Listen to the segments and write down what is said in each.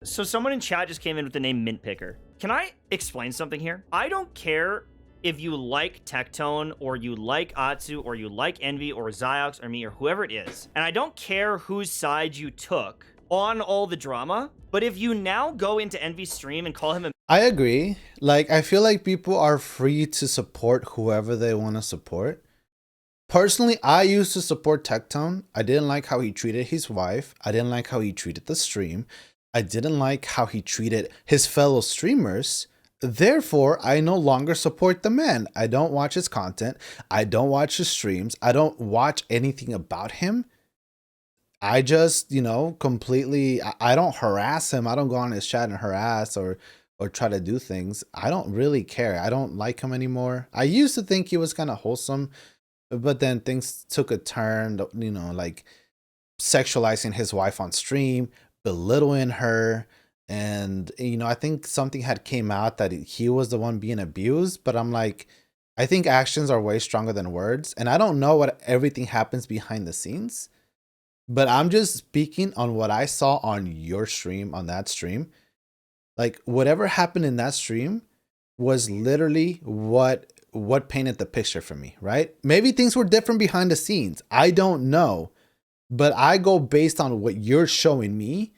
So someone in chat just came in with the name Mint Picker. Can I explain something here? I don't care if you like Tectone or you like Atsu or you like Envy or Ziox or me or whoever it is. And I don't care whose side you took on all the drama. But if you now go into Envy's stream and call him a... I agree. Like, I feel like people are free to support whoever they want to support. Personally, I used to support Tectone. I didn't like how he treated his wife. I didn't like how he treated the stream. I didn't like how he treated his fellow streamers. Therefore, I no longer support the man. I don't watch his content. I don't watch his streams. I don't watch anything about him. I just, you know, completely, I don't harass him. I don't go on his chat and harass or try to do things. I don't really care. I don't like him anymore. I used to think he was kind of wholesome, but then things took a turn, you know, like sexualizing his wife on stream, belittling her. And, you know, I think something had came out that he was the one being abused, but I'm like, I think actions are way stronger than words. And I don't know what everything happens behind the scenes, but I'm just speaking on what I saw on your stream, on that stream. Like, whatever happened in that stream was literally what painted the picture for me, right? Maybe things were different behind the scenes. I don't know, but I go based on what you're showing me.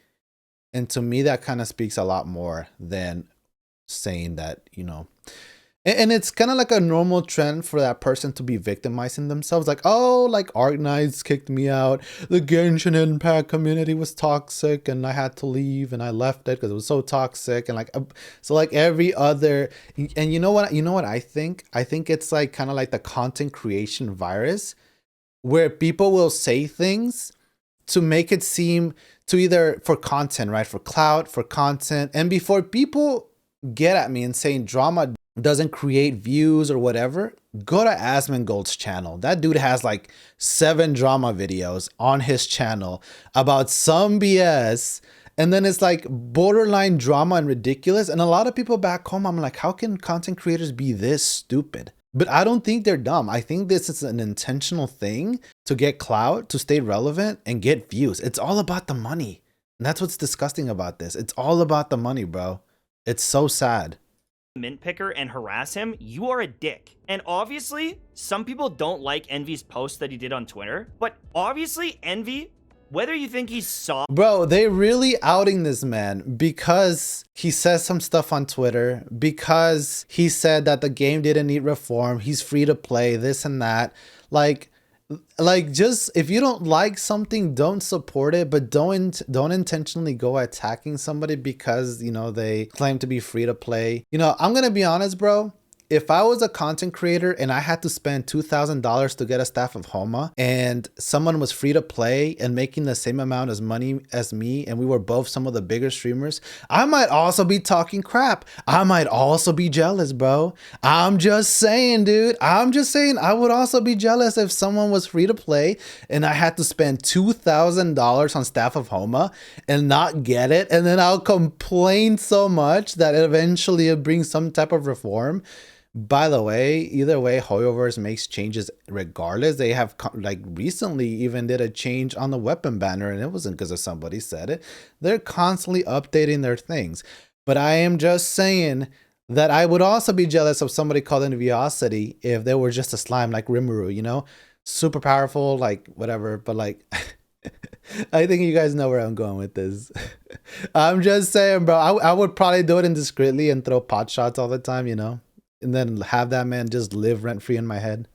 And to me, that kind of speaks a lot more than saying that, you know, and it's kind of like a normal trend for that person to be victimizing themselves. Like, oh, like Arknights kicked me out. The Genshin Impact community was toxic and I had to leave and I left it because it was so toxic. And like, so like every other, and you know what I think? I think it's like kind of like the content creation virus where people will say things to make it seem to either for content, right? For clout, for content. And before people get at me and saying drama doesn't create views or whatever, go to Asmongold's channel. That dude has like 7 drama videos on his channel about some BS. And then it's like borderline drama and ridiculous. And a lot of people back home, I'm like, how can content creators be this stupid? But I don't think they're dumb. I think this is an intentional thing to get clout, to stay relevant and get views. It's all about the money. And that's what's disgusting about this. It's all about the money, bro. It's so sad. Mint Picker and harass him, you are a dick. And obviously, some people don't like Envy's post that he did on Twitter, but obviously Envy, whether you think he's soft... Bro, they really outing this man because he says some stuff on Twitter, because he said that the game didn't need reform, he's free to play, this and that. Like just if you don't like something, don't support it, but don't intentionally go attacking somebody because, you know, they claim to be free to play. You know, I'm gonna be honest, bro. If I was a content creator and I had to spend $2,000 to get a staff of Homa and someone was free to play and making the same amount as money as me, and we were both some of the bigger streamers, I might also be talking crap. I might also be jealous, bro. I'm just saying, dude. I'm just saying I would also be jealous if someone was free to play and I had to spend $2,000 on staff of Homa and not get it. And then I'll complain so much that eventually it brings some type of reform. By the way, either way, Hoyoverse makes changes regardless. They have like recently even did a change on the weapon banner, and it wasn't because of somebody said it. They're constantly updating their things. But I am just saying that I would also be jealous of somebody called Enviosity if they were just a slime like Rimuru, you know? Super powerful, like whatever, but like I think you guys know where I'm going with this. I'm just saying, bro, I would probably do it indiscreetly and throw pot shots all the time, you know? And then have that man just live rent-free in my head.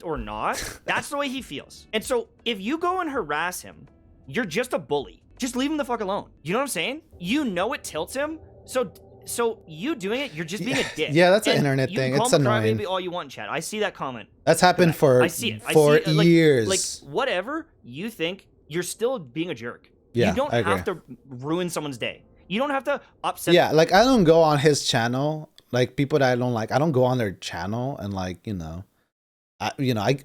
Or not, that's the way he feels. And so if you go and harass him, you're just a bully. Just leave him the fuck alone. You know what I'm saying? You know it tilts him. So you doing it, you're just being a dick. Yeah, that's an internet thing. It's annoying. Crybaby all you want in chat. I see that comment. That's happened for years. Like whatever you think, you're still being a jerk. Yeah, you don't have to ruin someone's day. You don't have to upset. Yeah, like I don't go on his channel. Like people that I don't like, I don't go on their channel and like, you know, I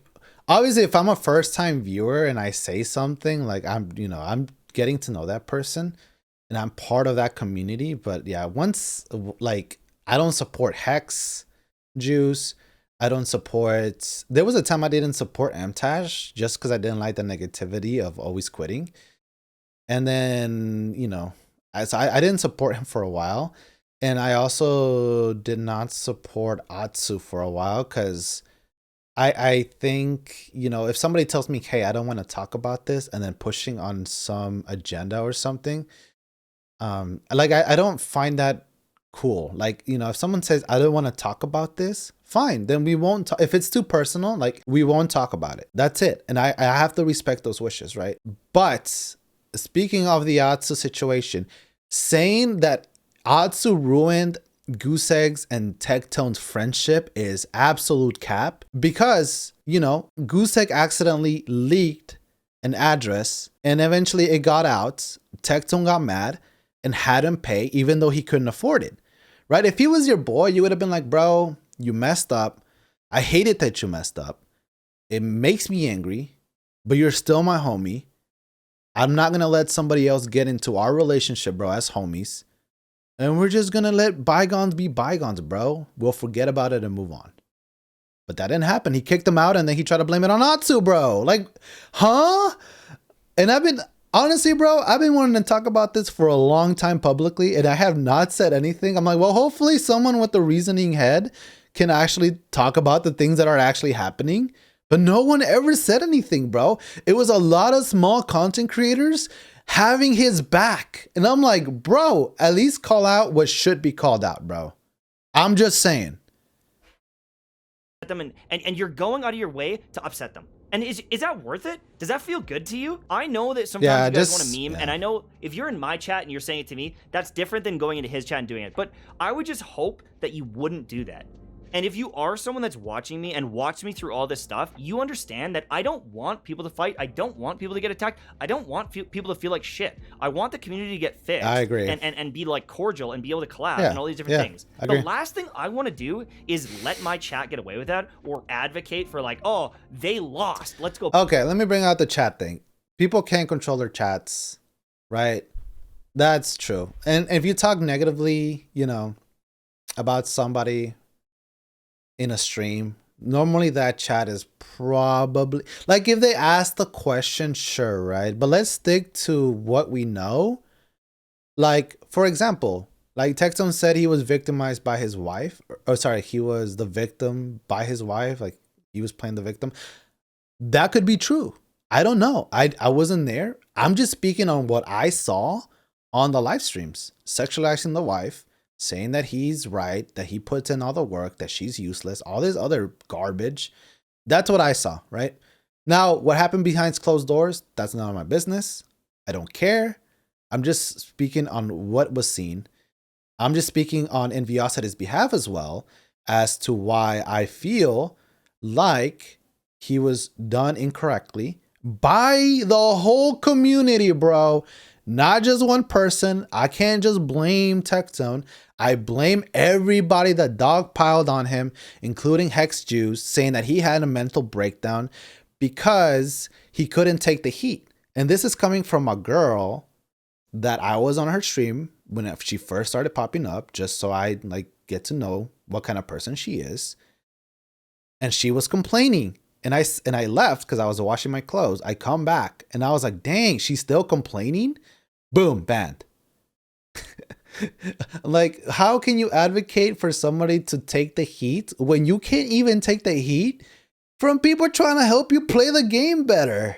obviously if I'm a first time viewer and I say something like I'm getting to know that person and I'm part of that community. But yeah, once like I don't support Hex Juice. I don't support, there was a time I didn't support Amtash just because I didn't like the negativity of always quitting. And then, you know, I didn't support him for a while, and I also did not support Atsu for a while because I think, you know, if somebody tells me, hey, I don't want to talk about this, and then pushing on some agenda or something, like I don't find that cool. Like, you know, if someone says I don't want to talk about this, fine, then we won't talk. If it's too personal, like, we won't talk about it. That's it. And I have to respect those wishes, right? But speaking of the Atsu situation, saying that Atsu ruined Goose Eggs and Tectone's friendship is absolute cap, because, you know, Goose Egg accidentally leaked an address and eventually it got out. Tectone got mad and had him pay even though he couldn't afford it, right? If he was your boy, you would have been like, bro, you messed up. I hate it that you messed up. It makes me angry, but you're still my homie. I'm not going to let somebody else get into our relationship, bro, as homies. And we're just going to let bygones be bygones, bro. We'll forget about it and move on. But that didn't happen. He kicked him out and then he tried to blame it on Atsu, bro. Like, huh? And honestly, bro, I've been wanting to talk about this for a long time publicly, and I have not said anything. I'm like, well, hopefully someone with a reasoning head can actually talk about the things that are actually happening. But no one ever said anything, bro. It was a lot of small content creators having his back. And I'm like, bro, at least call out what should be called out, bro. I'm just saying. Them and you're going out of your way to upset them. And is that worth it? Does that feel good to you? I know that sometimes you guys want to meme, and I know if you're in my chat and you're saying it to me, that's different than going into his chat and doing it. But I would just hope that you wouldn't do that. And if you are someone that's watching me and watched me through all this stuff, you understand that I don't want people to fight. I don't want people to get attacked. I don't want people to feel like shit. I want the community to get fixed. I agree. And be like cordial and be able to collab and all these different things. The last thing I want to do is let my chat get away with that or advocate for like, oh, they lost. Let's go. Okay, let me bring out the chat thing. People can't control their chats, right? That's true. And if you talk negatively, you know, about somebody in a stream, normally that chat is probably like, if they ask the question, sure, right? But let's stick to what we know. Like, for example, like Tectone said he was victimized by his wife, or sorry, he was the victim by his wife, like he was playing the victim. That could be true. I don't know. I wasn't there. I'm just speaking on what I saw on the live streams. Sexualizing the wife, saying that he's right, that he puts in all the work, that she's useless, all this other garbage. That's what I saw, right? Now, what happened behind closed doors, that's none of my business. I don't care. I'm just speaking on what was seen. I'm just speaking on Enviosity's behalf as well as to why I feel like he was done incorrectly by the whole community, bro. Not just one person. I can't just blame Tectone. I blame everybody that dogpiled on him, including Hex Jews, saying that he had a mental breakdown because he couldn't take the heat. And this is coming from a girl that I was on her stream when she first started popping up, just so I like get to know what kind of person she is. And she was complaining. And I left because I was washing my clothes. I come back and I was like, dang, she's still complaining? Boom, banned. Like, how can you advocate for somebody to take the heat when you can't even take the heat from people trying to help you play the game better?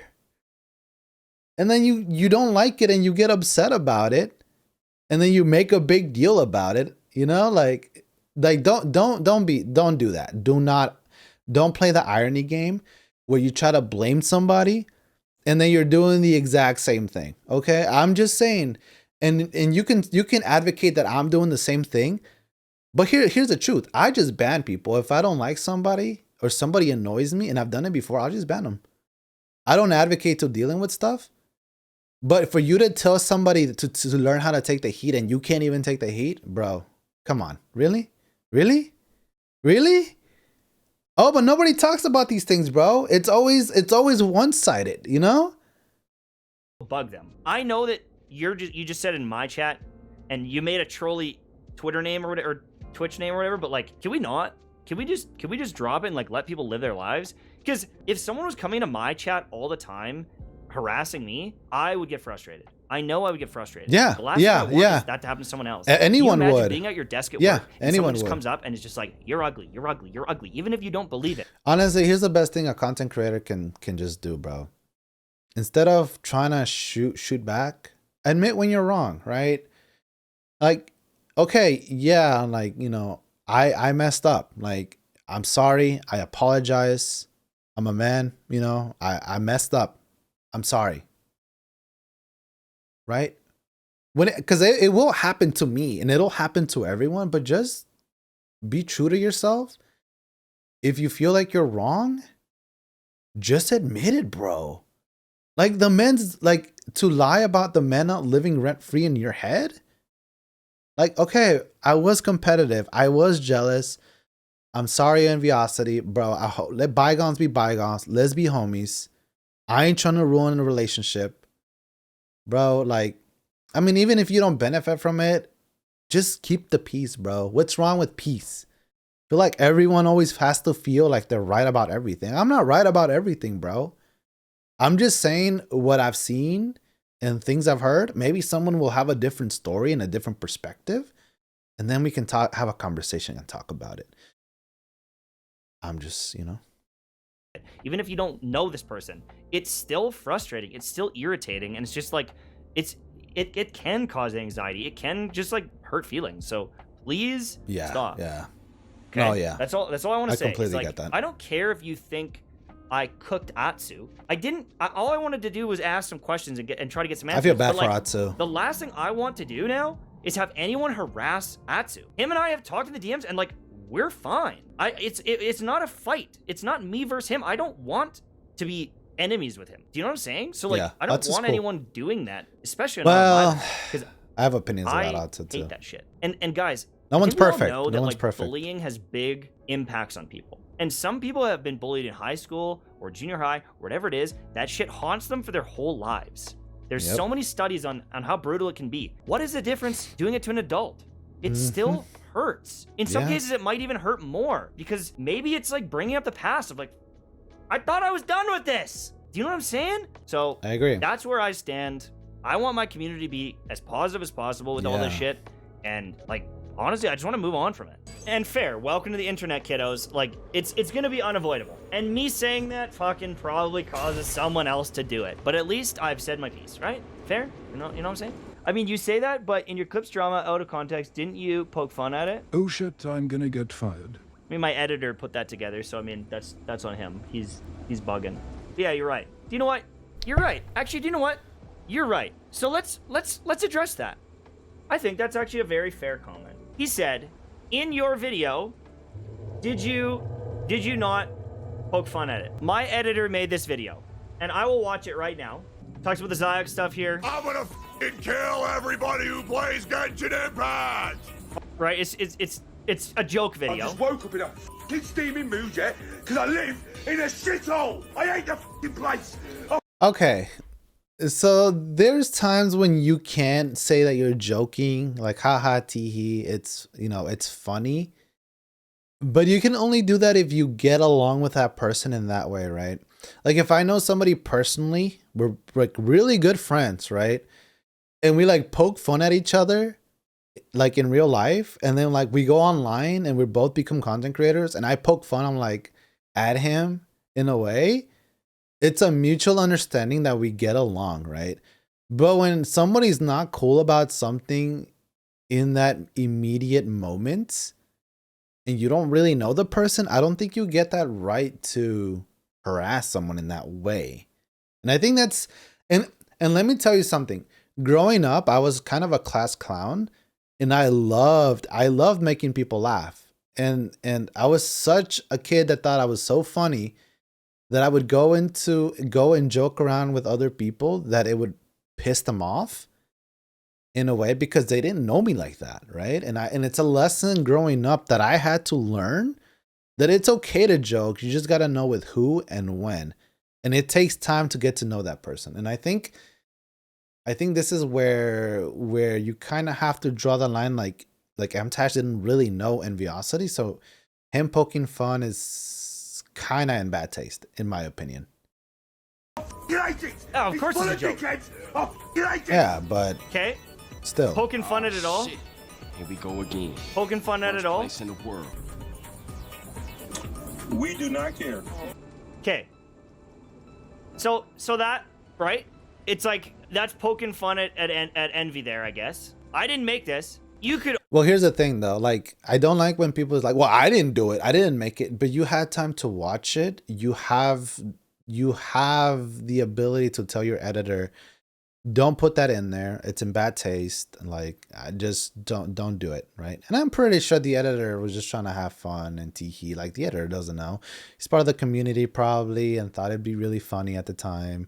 And then you don't like it and you get upset about it. And then you make a big deal about it. You know, like don't do that. Don't play the irony game where you try to blame somebody and then you're doing the exact same thing. Okay? I'm just saying, and you can advocate that I'm doing the same thing. But here's the truth. I just ban people. If I don't like somebody or somebody annoys me, and I've done it before, I'll just ban them. I don't advocate to dealing with stuff. But for you to tell somebody to learn how to take the heat and you can't even take the heat, bro, come on. Really? Really? Really? Oh, but nobody talks about these things, bro. It's always one-sided, you know? Bug them. I know that you just said in my chat and you made a trolly Twitter name or whatever, or Twitch name or whatever, but like, can we not? Can we just drop it and like let people live their lives? Because if someone was coming to my chat all the time harassing me, I would get frustrated. I know I would get frustrated. Yeah, The last thing I want is that to happen to someone else. Anyone Can you imagine would. being at your desk at Yeah, work and anyone someone just would. comes up and it's just like, you're ugly, you're ugly, you're ugly, even if you don't believe it. Honestly, here's the best thing a content creator can just do, bro. Instead of trying to shoot back, admit when you're wrong, right? Like, okay, yeah, like, you know, I messed up. Like, I'm sorry. I apologize. I'm a man, you know, I messed up. I'm sorry. Right? Because it will happen to me and it'll happen to everyone, but just be true to yourself. If you feel like you're wrong, just admit it, bro. Like the men's, like, to lie about the men not living rent free in your head. Like, okay, I was competitive. I was jealous. I'm sorry, Enviosity, bro. Let bygones be bygones. Let's be homies. I ain't trying to ruin a relationship, bro. Like, I mean, even if you don't benefit from it, just keep the peace, bro. What's wrong with peace? I feel like everyone always has to feel like they're right about everything. I'm not right about everything, bro. I'm just saying what I've seen and things I've heard. Maybe someone will have a different story and a different perspective, and then we can have a conversation and talk about it. I'm just, you know. Even if you don't know this person, it's still frustrating. It's still irritating, and it's just like it can cause anxiety. It can just like hurt feelings. So please stop. Yeah. Okay? Oh yeah. That's all I want to say. I completely like, get that. I don't care if you think I cooked Atsu. I didn't. All I wanted to do was ask some questions and try to get some answers. I feel bad but, for like, Atsu. The last thing I want to do now is have anyone harass Atsu. Him and I have talked in the DMs, and like, we're fine. It's not a fight. It's not me versus him. I don't want to be enemies with him. Do you know what I'm saying? So like, I don't want anyone doing that, especially because I have opinions about Atsu I too. hate that shit. And guys, no one's perfect. Know no that, one's like, perfect. Bullying has big impacts on people. And some people have been bullied in high school or junior high, whatever it is. That shit haunts them for their whole lives. There's so many studies on how brutal it can be. What is the difference doing it to an adult? It still hurts. In some cases, it might even hurt more because maybe it's like bringing up the past of like, I thought I was done with this. Do you know what I'm saying? So I agree. That's where I stand. I want my community to be as positive as possible with all this shit. And like, honestly, I just want to move on from it. And fair, welcome to the internet, kiddos. Like, it's gonna be unavoidable. And me saying that fucking probably causes someone else to do it. But at least I've said my piece, right? Fair? You know what I'm saying? I mean, you say that, but in your clips drama, out of context, didn't you poke fun at it? Oh shit, I'm gonna get fired. I mean, my editor put that together, so I mean, that's on him. He's bugging. Yeah, you're right. Do you know what? You're right. Actually, do you know what? You're right. So let's address that. I think that's actually a very fair comment. He said, in your video, did you not poke fun at it? My editor made this video, and I will watch it right now. Talks about the Ziox stuff here. I'm gonna f***ing kill everybody who plays Genshin Impact! Right, it's a joke video. I just woke up in a f***ing steaming mood, yeah? Because I live in a shithole! I hate the f***ing place! Okay. So there's times when you can't say that you're joking, like haha teehee, it's, you know, it's funny. But you can only do that if you get along with that person in that way, right? Like if I know somebody personally, we're like really good friends, right? And we like poke fun at each other, like in real life, and then like we go online and we both become content creators, and I poke fun, I'm like at him in a way. It's a mutual understanding that we get along, right? But when somebody's not cool about something in that immediate moment, and you don't really know the person, I don't think you get that right to harass someone in that way. And I think that's, and let me tell you something. Growing up, I was kind of a class clown, and I loved making people laugh. And I was such a kid that thought I was so funny that I would go and joke around with other people that it would piss them off in a way because they didn't know me like that, right? And it's a lesson growing up that I had to learn that it's okay to joke. You just got to know with who and when. And it takes time to get to know that person. And I think this is where you kind of have to draw the line, like Amtash didn't really know Enviosity, so him poking fun is kind of in bad taste, in my opinion. You hate it! Oh, of course full it's a of joke. dickheads. I fucking hate it. Yeah, but Okay, still. poking fun at it all. Shit. Here we go again. Poking fun at Worst it all. place in the world. We do not care. Okay. So that, right? It's like, that's poking fun at Envy there, I guess. I didn't make this. You could... Well, here's the thing though. Like, I don't like when people is like, well, I didn't do it. I didn't make it. But you had time to watch it. You have the ability to tell your editor, don't put that in there. It's in bad taste. Like, I just don't do it, right? And I'm pretty sure the editor was just trying to have fun and tee-hee. Like, the editor doesn't know. He's part of the community probably and thought it'd be really funny at the time.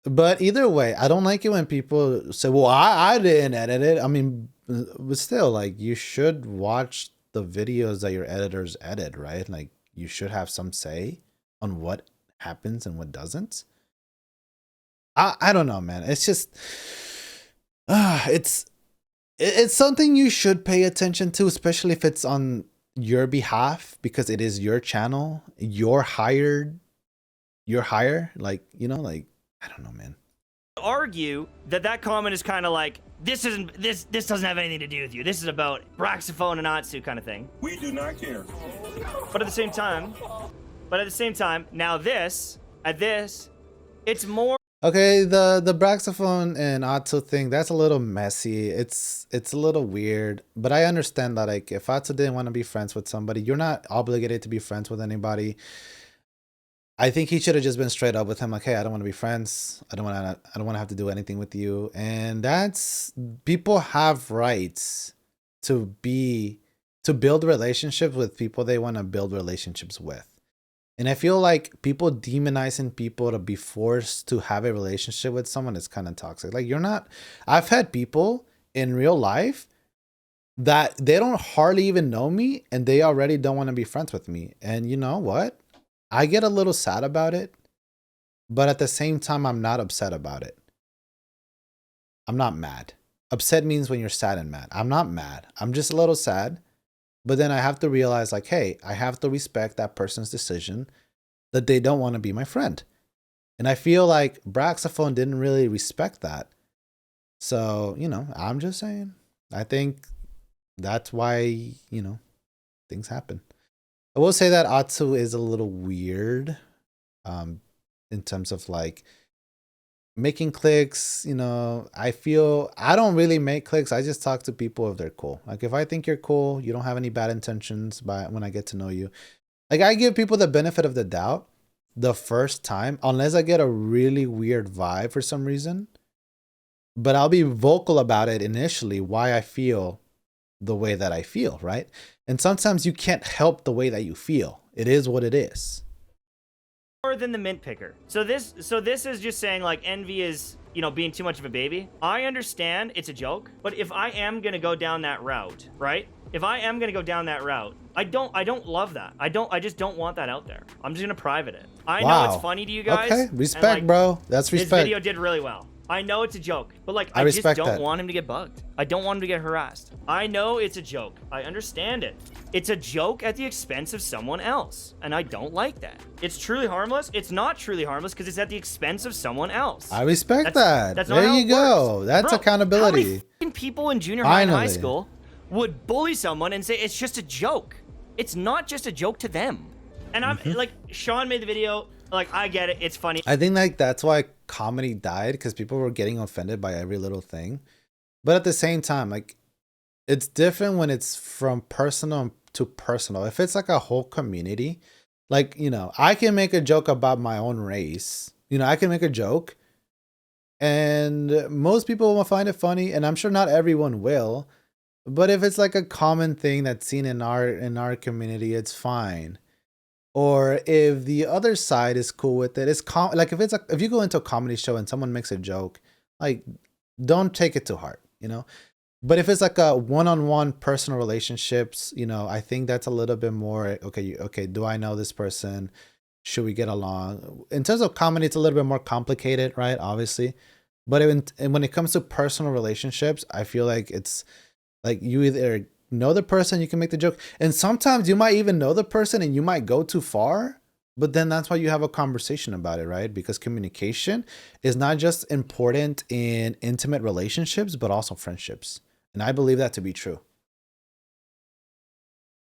But either way, I don't like it when people say, well, I didn't edit it. I mean, but still, like, you should watch the videos that your editors edit, right? Like, you should have some say on what happens and what doesn't. I don't know, man. It's just, it's something you should pay attention to, especially if it's on your behalf, because it is your channel. You're higher. Like, you know, like, I don't know, man. argue that comment is kind of like, this doesn't have anything to do with you. This is about Braxophone and Atsu kind of thing. We do not care. But at the same time, now this, it's more... Okay, the Braxophone and Atsu thing, that's a little messy. It's a little weird, but I understand that, like, if Atsu didn't want to be friends with somebody, you're not obligated to be friends with anybody. I think he should have just been straight up with him, like, hey, I don't want to be friends. I don't want to have to do anything with you. And that's, people have rights to build relationships with people they want to build relationships with. And I feel like people demonizing people to be forced to have a relationship with someone is kind of toxic. Like, you're not, I've had people in real life that they don't hardly even know me and they already don't want to be friends with me. And you know what? I get a little sad about it, but at the same time, I'm not upset about it. I'm not mad. Upset means when you're sad and mad. I'm not mad. I'm just a little sad. But then I have to realize, like, hey, I have to respect that person's decision that they don't want to be my friend. And I feel like Braxophone didn't really respect that. So, you know, I'm just saying. I think that's why, you know, things happen. I will say that Atsu is a little weird in terms of, like, making clicks. You know, I feel I don't really make clicks. I just talk to people if they're cool. Like, if I think you're cool, you don't have any bad intentions when I get to know you. Like, I give people the benefit of the doubt the first time, unless I get a really weird vibe for some reason. But I'll be vocal about it initially, why I feel the way that I feel, right? And sometimes you can't help the way that you feel. It is what it is. More than the mint picker. So this is just saying, like, Envy is, you know, being too much of a baby. I understand it's a joke, but if I am gonna go down that route, right? If I am gonna go down that route, I don't love that. I just don't want that out there. I'm just gonna private it. I know it's funny to you guys. Okay, respect, and, like, bro. That's respect. This video did really well. I know it's a joke, but, like, I just don't want him to get bugged. I don't want him to get harassed. I know it's a joke. I understand it. It's a joke at the expense of someone else, and I don't like that. It's truly harmless. It's not truly harmless because it's at the expense of someone else. I respect that. That's not there how you it go. works. That's Bro, accountability. How many fucking people in junior high and high Finally. school would bully someone and say it's just a joke? It's not just a joke to them. And I'm like, Sean made the video. Like, I get it. It's funny. I think, like, that's why comedy died, because people were getting offended by every little thing. But at the same time, like, it's different when it's from personal to personal. If it's like a whole community, like, you know, I can make a joke about my own race. You know, I can make a joke and most people will find it funny, and I'm sure not everyone will. But if it's like a common thing that's seen in our community, it's fine. Or if the other side is cool with it, it's like if you go into a comedy show and someone makes a joke, like, don't take it to heart, you know. But if it's like a one-on-one personal relationships, you know, I think that's a little bit more okay. Do I know this person? Should we get along? In terms of comedy, it's a little bit more complicated, right? Obviously, but when it comes to personal relationships, I feel like it's like you either know the person, you can make the joke, and sometimes you might even know the person and you might go too far But then that's why you have a conversation about it, right? Because communication is not just important in intimate relationships, but also friendships. And I believe that to be true.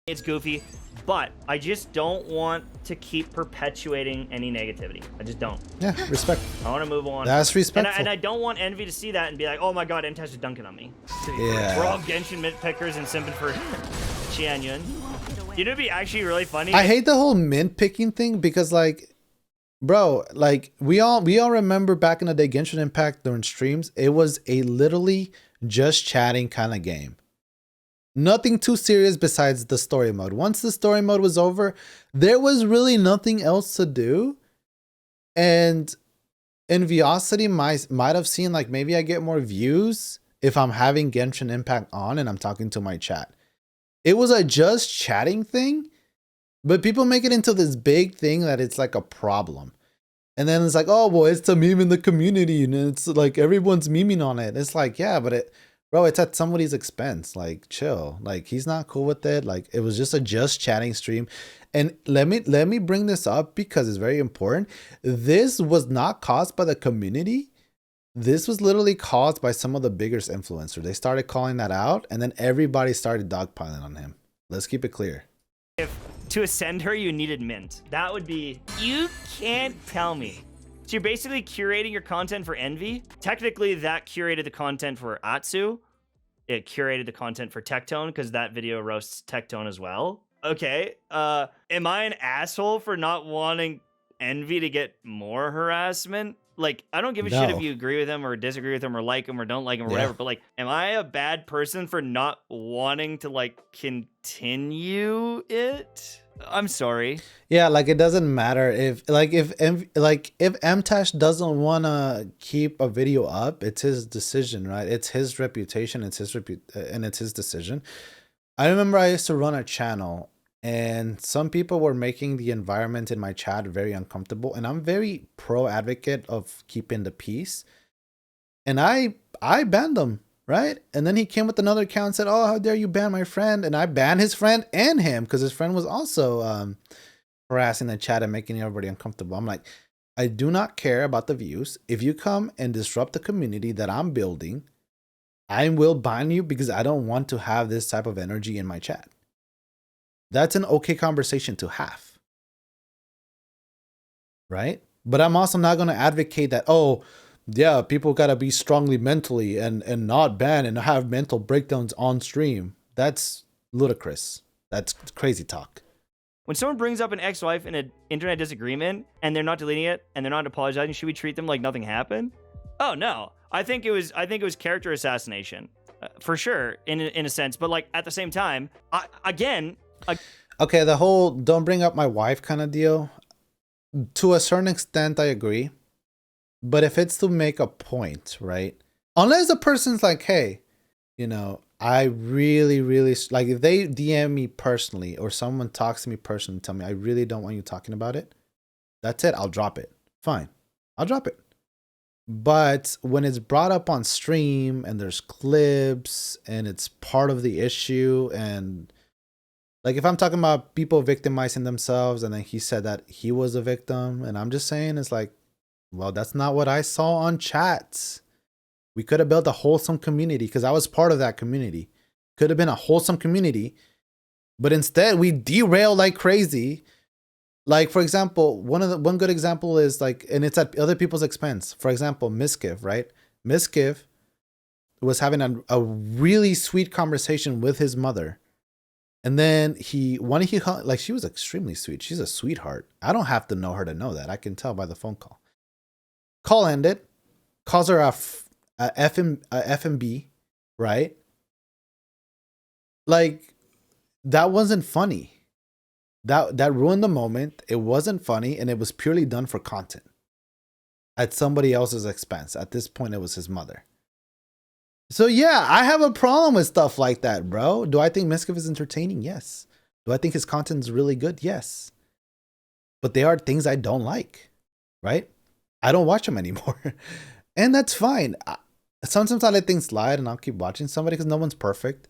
It's goofy, but I just don't want to keep perpetuating any negativity. I just don't. Yeah, respect. I want to move on. That's respectful. And I don't want Envy to see that and be like, oh my god, Mtash is dunking on me. Yeah. We're all Genshin mint pickers and simping for Xianyun. You know, it'd be actually really funny. I hate the whole mint picking thing because, like, bro, like we all remember back in the day, Genshin Impact during streams, it was a literally just chatting kind of game. Nothing too serious besides the story mode. Once the story mode was over, there was really nothing else to do. And Enviosity might have seen like maybe I get more views if I'm having Genshin Impact on and I'm talking to my chat. It was a just chatting thing, but people make it into this big thing that it's like a problem. And then it's like, oh, well, it's a meme in the community and it's like everyone's memeing on it. It's like, yeah, but bro, it's at somebody's expense. Like, chill. Like, he's not cool with it. Like, it was just a just chatting stream. And let me bring this up because it's very important. This was not caused by the community. This was literally caused by some of the biggest influencers. They started calling that out, and then everybody started dogpiling on him. Let's keep it clear. If to ascend her, you needed mint. That would be... You can't tell me. So you're basically curating your content for Envy. Technically, that curated the content for Atsu. It curated the content for Tectone because that video roasts Tectone as well. Okay, am I an asshole for not wanting Envy to get more harassment? Like, I don't give a shit if you agree with him or disagree with him or like him or don't like him or whatever, but like, am I a bad person for not wanting to like continue it? I'm sorry. Yeah, like it doesn't matter if Mtash doesn't want to keep a video up, it's his decision, right? It's his reputation, and it's his decision. I remember I used to run a channel and some people were making the environment in my chat very uncomfortable, and I'm very pro advocate of keeping the peace. And I banned them, right? And then he came with another account and said, oh, how dare you ban my friend? And I banned his friend and him because his friend was also harassing the chat and making everybody uncomfortable. I'm like, I do not care about the views. If you come and disrupt the community that I'm building, I will ban you because I don't want to have this type of energy in my chat. That's an okay conversation to have, right? But I'm also not going to advocate that, oh, yeah, people got to be strongly mentally and not ban and have mental breakdowns on stream. That's ludicrous. That's crazy talk. When someone brings up an ex-wife in an internet disagreement and they're not deleting it and they're not apologizing, should we treat them like nothing happened? Oh, no. I think it was character assassination for sure in a sense. But like at the same time, okay, the whole don't bring up my wife kind of deal, to a certain extent, I agree. But if it's to make a point, right? Unless the person's like, hey, you know, I really, like if they DM me personally or someone talks to me personally and tell me, I really don't want you talking about it. That's it. I'll drop it. Fine. I'll drop it. But when it's brought up on stream and there's clips and it's part of the issue, and like if I'm talking about people victimizing themselves and then he said that he was a victim, and I'm just saying it's like, well, that's not what I saw on chats. We could have built a wholesome community because I was part of that community. Could have been a wholesome community, but instead we derailed like crazy. Like, for example, one good example is like, and it's at other people's expense. For example, Miskiv, right? Miskiv was having a really sweet conversation with his mother. And then she was extremely sweet. She's a sweetheart. I don't have to know her to know that. I can tell by the phone call. Call ended. Calls her a FMB, right? Like, that wasn't funny. That ruined the moment. It wasn't funny, and it was purely done for content at somebody else's expense. At this point, it was his mother. So yeah, I have a problem with stuff like that, bro. Do I think Miskiv is entertaining? Yes. Do I think his content is really good? Yes. But there are things I don't like, right? I don't watch him anymore. And that's fine. Sometimes I let things slide and I'll keep watching somebody because no one's perfect.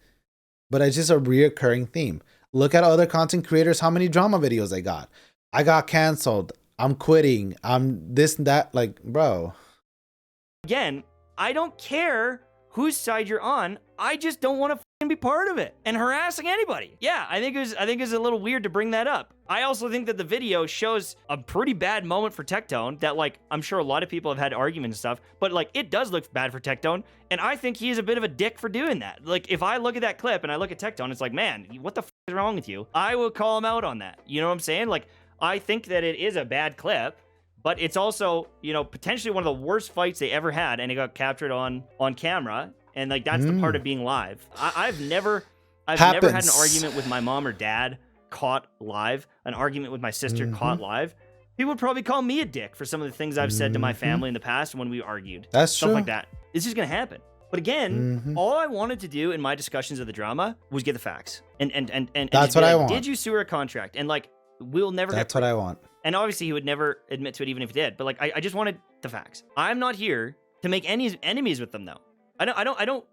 But it's just a reoccurring theme. Look at other content creators, how many drama videos they got. I got canceled. I'm quitting. I'm this and that. Like, bro. Again, I don't care whose side you're on. I just don't want to be part of it and harassing anybody. Yeah, I think it's a little weird to bring that up. I also think that the video shows a pretty bad moment for Tectone that, like, I'm sure a lot of people have had arguments and stuff, but, like, it does look bad for Tectone, and I think he's a bit of a dick for doing that. Like, if I look at that clip and I look at Tectone, it's like, man, what the is wrong with you? I will call him out on that. You know what I'm saying? Like, I think that it is a bad clip, but it's also, you know, potentially one of the worst fights they ever had, and it got captured on camera. And, like, that's the part of being live. I've never had an argument with my mom or dad caught live, an argument with my sister caught live. People would probably call me a dick for some of the things I've said to my family in the past when we argued. That's stuff true. like that. It's just gonna happen. But again, all I wanted to do in my discussions of the drama was get the facts. And that's what I want. Did you sue her a contract? And, like, we'll never. That's what I want. And obviously, he would never admit to it, even if he did. But, like, I just wanted the facts. I'm not here to make any enemies with them, though. I don't.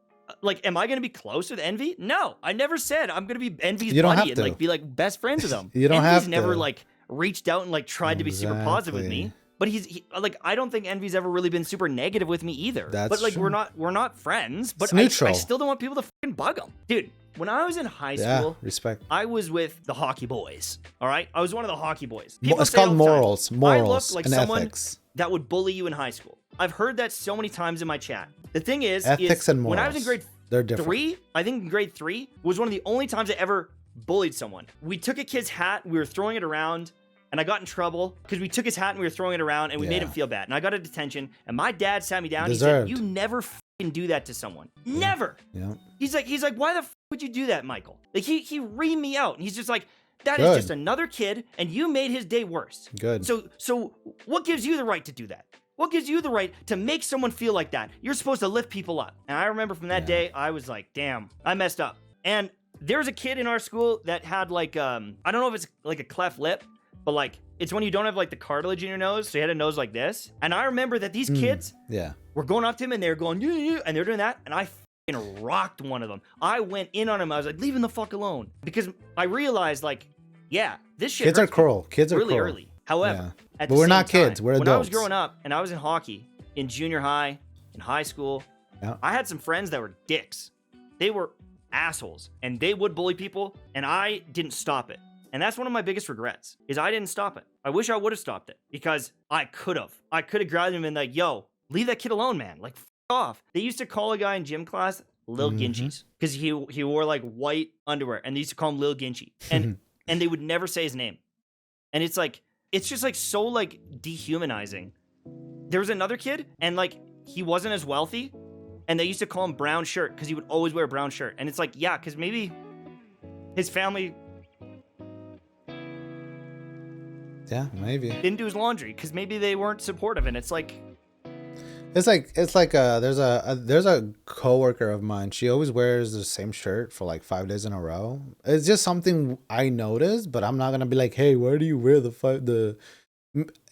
Like, am I going to be close with Envy? No, I never said I'm going to be Envy's buddy and, like, be, like, best friends with him. You don't Envy's have to. never, like, reached out and, like, tried to be super positive with me. But he's like, I don't think Envy's ever really been super negative with me either. That's like, true. we're not friends. But It's neutral. I still don't want people to fucking bug him, dude. When I was in high school, respect. I was with the hockey boys. All right, I was one of the hockey boys. It's called morals, I looked like and someone ethics. that would bully you in high school. I've heard that so many times in my chat. The thing is, Ethics and morals. when I was in grade They're different. 3, I think in grade 3 was one of the only times I ever bullied someone. We took a kid's hat, we were throwing it around, and I got in trouble because we took his hat and we were throwing it around, and we made him feel bad. And I got a detention, and my dad sat me down. Deserved. He said, "You never fucking do that to someone. Never." Yeah. He's like, "Why the would you do that, Michael?" Like, he reamed me out, and he's just like, "That is just another kid, and you made his day worse." Good. So what gives you the right to do that? What gives you the right to make someone feel like that? You're supposed to lift people up. And I remember from that day, I was like, damn, I messed up. And there's a kid in our school that had, like, I don't know if it's like a cleft lip, but, like, it's when you don't have, like, the cartilage in your nose, so he had a nose like this. And I remember that these kids were going up to him, and they were going, yeah, and they're doing that, and I fucking rocked one of them. I went in on him. I was like, leave him the fuck alone. Because I realized, like, yeah, this shit Kids are hurts cruel. Kids are really cruel. early. However, but we're not kids. We're adults. When I was growing up and I was in hockey, in junior high, in high school, I had some friends that were dicks. They were assholes, and they would bully people, and I didn't stop it. And that's one of my biggest regrets, is I didn't stop it. I wish I would have stopped it, because I could have. I could have grabbed him and like, yo, leave that kid alone, man. Like, f off. They used to call a guy in gym class Lil Ginchies, because he wore, like, white underwear, and they used to call him Lil Ginchy. And and they would never say his name. And it's like, it's just, like, so, like, dehumanizing. There was another kid, and, like, he wasn't as wealthy, and they used to call him Brown Shirt because he would always wear a brown shirt. And it's like, yeah, because maybe his family maybe didn't do his laundry, because maybe they weren't supportive. And it's like there's a coworker of mine. She always wears the same shirt for like 5 days in a row. It's just something I noticed, but I'm not gonna be like, hey, where do you wear the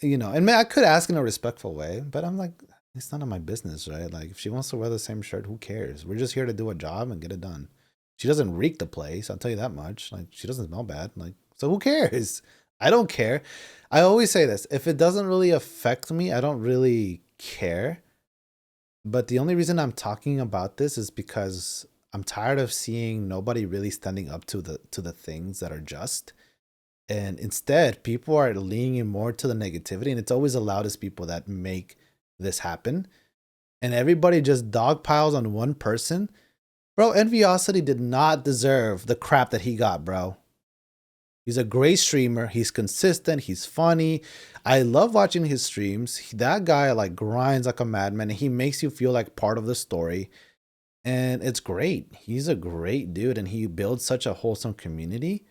you know? And I could ask in a respectful way, but I'm like, it's none of my business, right? Like, if she wants to wear the same shirt, who cares? We're just here to do a job and get it done. She doesn't reek the place, I'll tell you that much. Like, she doesn't smell bad. Like, so who cares? I don't care. I always say this: if it doesn't really affect me, I don't really care. But the only reason I'm talking about this is because I'm tired of seeing nobody really standing up to the things that are just. And instead, people are leaning more to the negativity, and it's always the loudest people that make this happen. And everybody just dog piles on one person. Bro, Enviosity did not deserve the crap that he got, bro. He's a great streamer. He's consistent. He's funny. I love watching his streams. That guy, like, grinds like a madman, and he makes you feel like part of the story. And it's great. He's a great dude, and he builds such a wholesome community.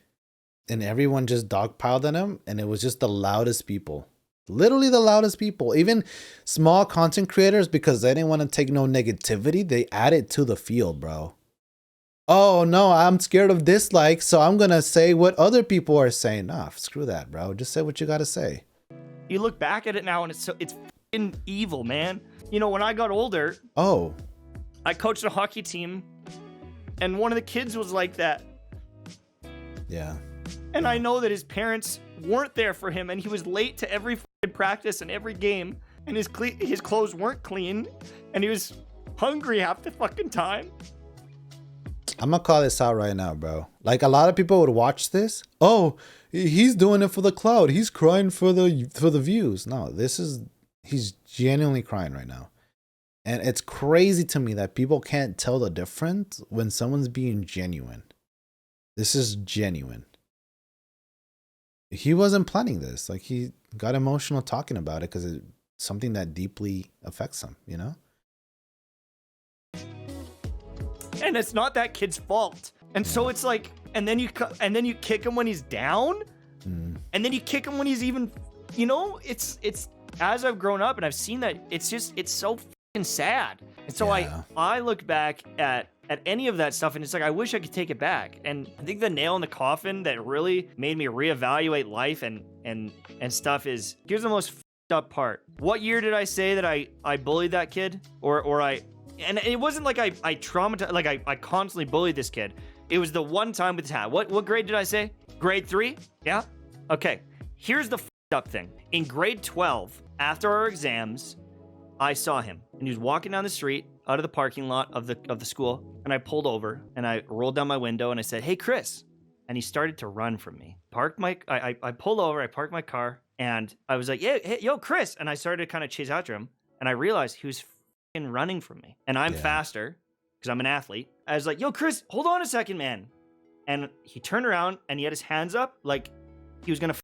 And everyone just dogpiled on him, and it was just the loudest people. Literally the loudest people. Even small content creators, because they didn't want to take no negativity, they added to the field, bro. Oh, no, I'm scared of dislikes, so I'm going to say what other people are saying. Nah, screw that, bro. Just say what you got to say. You look back at it now, and it's fucking evil, man. You know, when I got older, I coached a hockey team, and one of the kids was like that. Yeah. And I know that his parents weren't there for him, and he was late to every fucking practice and every game, and his clothes weren't clean, and he was hungry half the fucking time. I'm gonna call this out right now, bro. Like, a lot of people would watch this. Oh, he's doing it for the cloud. He's crying for the views. No, he's genuinely crying right now. And it's crazy to me that people can't tell the difference when someone's being genuine. This is genuine. He wasn't planning this. Like, he got emotional talking about it because it's something that deeply affects him, you know? And it's not that kid's fault. And so it's like, and then you kick him when he's down, and then you kick him when he's even, you know, it's as I've grown up and I've seen that, it's so fucking sad. And so I look back at any of that stuff, and it's like, I wish I could take it back. And I think the nail in the coffin that really made me reevaluate life and stuff is, here's the most fucked up part. What year did I say that I bullied that kid? And it wasn't like I traumatized, like I constantly bullied this kid. It was the one time with his hat. What grade did I say? Grade 3? Yeah? Okay. Here's the fucked up thing. In grade 12, after our exams, I saw him, and he was walking down the street out of the parking lot of the school, and I pulled over, and I rolled down my window, and I said, "Hey, Chris." And he started to run from me. I pulled over, I parked my car, and I was like, "Yeah, hey, yo, Chris." And I started to kind of chase after him, and I realized he was running from me, and I'm faster because I'm an athlete. I was like, "Yo, Chris, hold on a second, man." And he turned around and he had his hands up like he was gonna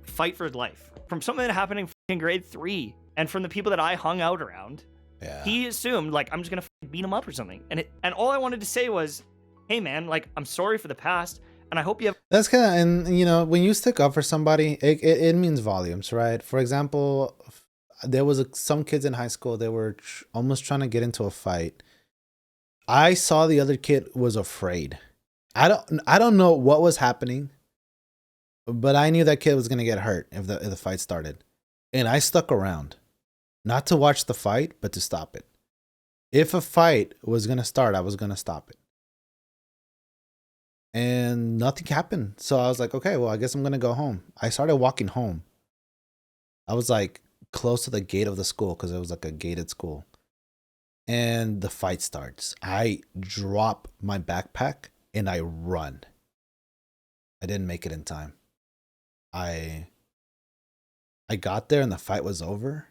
fight for his life. From something that happened in grade 3, and from the people that I hung out around, he assumed like I'm just gonna beat him up or something. And all I wanted to say was, "Hey, man, like, I'm sorry for the past, and I hope you have." That's kind of, and you know, when you stick up for somebody, it means volumes, right? For example, there was some kids in high school, they were almost trying to get into a fight. I saw the other kid was afraid. I don't know what was happening, but I knew that kid was going to get hurt if the fight started. And I stuck around, not to watch the fight, but to stop it. If a fight was going to start, I was going to stop it. And nothing happened. So I was like, okay, well, I guess I'm going to go home. I started walking home. I was like close to the gate of the school because it was like a gated school. And the fight starts. I drop my backpack and I run. I didn't make it in time. I got there and the fight was over.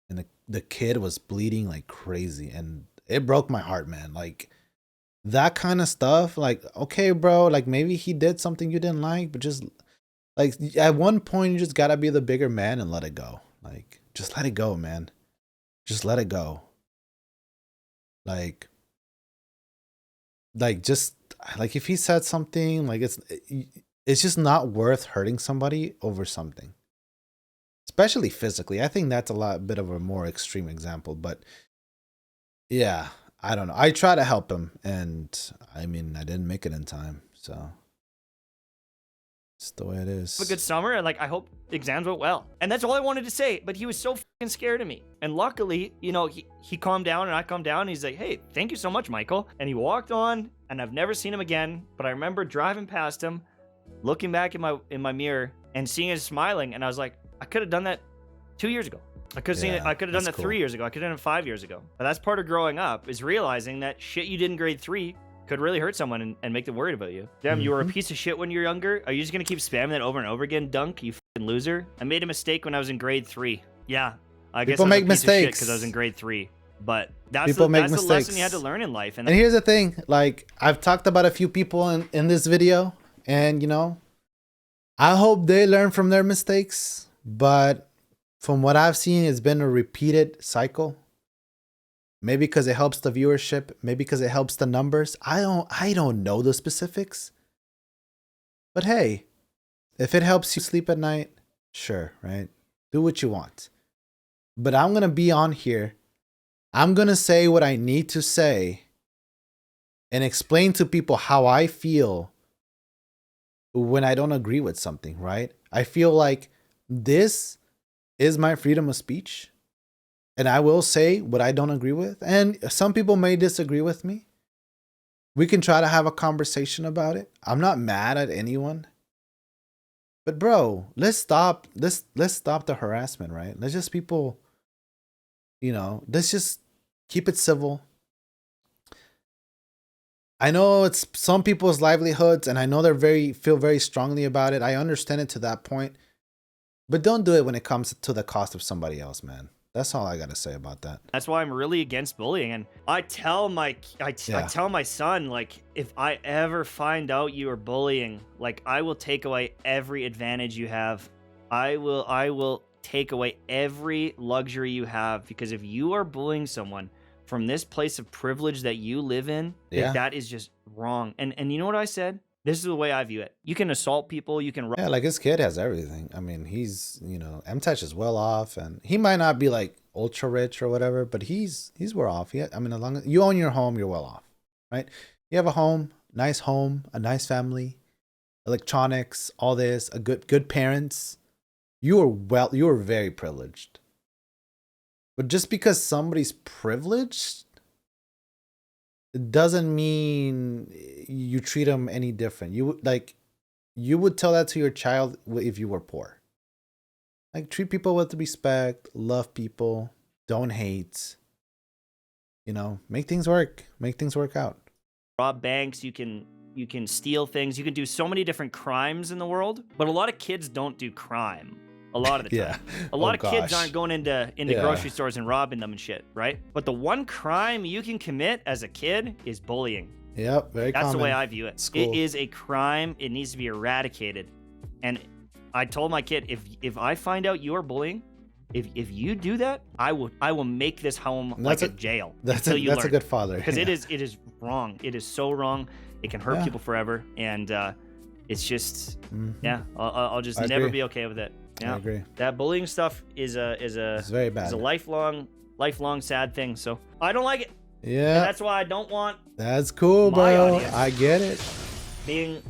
And the kid was bleeding like crazy. And it broke my heart, man. Like, that kind of stuff. Like, okay, bro, like maybe he did something you didn't like, but just like at one point you just gotta be the bigger man and let it go. Like, just let it go, man. Just let it go. Like just like if he said something, like it's just not worth hurting somebody over something, especially physically. I think that's a bit of a more extreme example, but yeah, I don't know. I try to help him, and I mean, I didn't make it in time, so it's the way it is. Have a good summer, and like I hope exams went well. And that's all I wanted to say. But he was so fucking scared of me, and luckily, you know, he calmed down, and I calmed down. And he's like, "Hey, thank you so much, Michael." And he walked on, and I've never seen him again. But I remember driving past him, looking back in my mirror, and seeing him smiling, and I was like, I could have done that 2 years ago. I could have done that 3 years ago. I could have done it 5 years ago. But that's part of growing up, is realizing that shit you did in grade 3 could really hurt someone and make them worried about you. Damn, you were a piece of shit when you were younger. Are you just gonna keep spamming that over and over again, Dunk? You fucking loser. I made a mistake when I was in grade 3. Yeah, I guess I was a piece of shit because I was in grade 3. But that's the lesson you had to learn in life. And here's the thing: like, I've talked about a few people in this video, and you know, I hope they learn from their mistakes. But from what I've seen, it's been a repeated cycle. Maybe because it helps the viewership, maybe because it helps the numbers. I don't know the specifics. But hey, if it helps you sleep at night, sure, right? Do what you want. But I'm going to be on here. I'm going to say what I need to say and explain to people how I feel when I don't agree with something, right? I feel like this is my freedom of speech. And I will say what I don't agree with. And some people may disagree with me. We can try to have a conversation about it. I'm not mad at anyone. But bro, let's stop the harassment, right? Let's just people, let's just keep it civil. I know it's some people's livelihoods, and I know feel very strongly about it. I understand it to that point. But don't do it when it comes to the cost of somebody else, man. That's all I gotta say about that. That's why I'm really against bullying. And I tell my tell my son, like, if I ever find out you are bullying, like, I will take away every advantage you have. I will take away every luxury you have, because if you are bullying someone from this place of privilege that you live in, that is just wrong. And you know what I said? This is the way I view it. You can assault people. You can. Yeah, like his kid has everything. I mean, he's, M-Touch is well off, and he might not be like ultra rich or whatever, but he's well off. I mean, as long as you own your home, you're well off, right? You have a home, a nice family, electronics, all this, a good parents. You are very privileged. But just because somebody's privileged, it doesn't mean you treat them any different. You would tell that to your child if you were poor. Like, treat people with respect, love people, don't hate. Make things work. Make things work out. Rob banks, you can steal things, you can do so many different crimes in the world, but a lot of kids don't do crime. A lot of the time. A lot of kids aren't going into grocery stores and robbing them and shit, right? But the one crime you can commit as a kid is bullying. Yep, very common. That's the way I view it. It is a crime. It needs to be eradicated. And I told my kid, if I find out you are bullying, if you do that, I will make this home like a jail. That's a good father. Because it is wrong. It is so wrong. It can hurt people forever. And it's just, I'll just never be okay with it. Yeah, I agree. That bullying stuff is very bad. Is a lifelong sad thing. So I don't like it. Yeah. And that's why I don't want. That's cool, bro. I get it. Being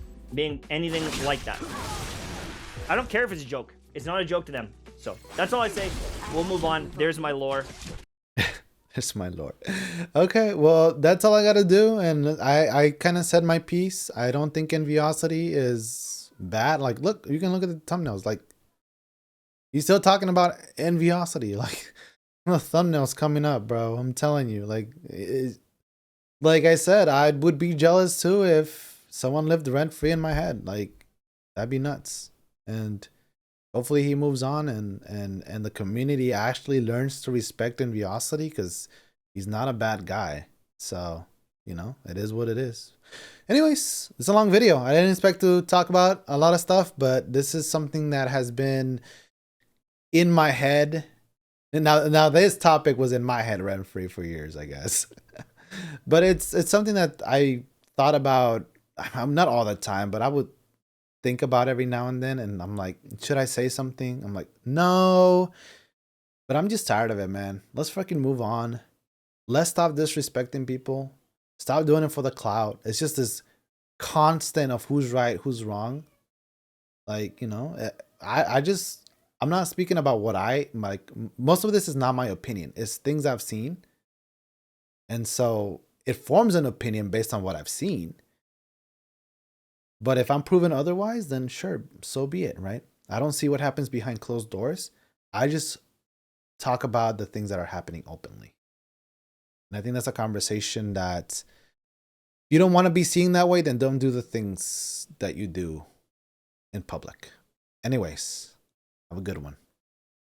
anything like that. I don't care if it's a joke. It's not a joke to them. So that's all I say. We'll move on. There's my lore. There's my lore. Okay, well, that's all I gotta do, and I kind of said my piece. I don't think Enviosity is bad. Like, look, you can look at the thumbnails. Like, he's still talking about Enviosity. Like, the thumbnails coming up, bro. I'm telling you. Like I said, I would be jealous too if someone lived rent free in my head. Like, that'd be nuts. And hopefully he moves on, and the community actually learns to respect Enviosity, because he's not a bad guy. So, it is what it is. Anyways, it's a long video. I didn't expect to talk about a lot of stuff, but this is something that has been in my head. And now this topic was in my head rent free for years, I guess. But it's something that I thought about. I'm not all the time, but I would think about every now and then, and I'm like, should I say something? I'm like, no. But I'm just tired of it, man. Let's fucking move on. Let's stop disrespecting people. Stop doing it for the clout. It's just this constant of who's right, who's wrong. Like, I'm not speaking about what I like. Most of this is not my opinion. It's things I've seen. And so it forms an opinion based on what I've seen. But if I'm proven otherwise, then sure, so be it, right? I don't see what happens behind closed doors. I just talk about the things that are happening openly. And I think that's a conversation that, if you don't want to be seen that way, then don't do the things that you do in public. Anyways, have a good one.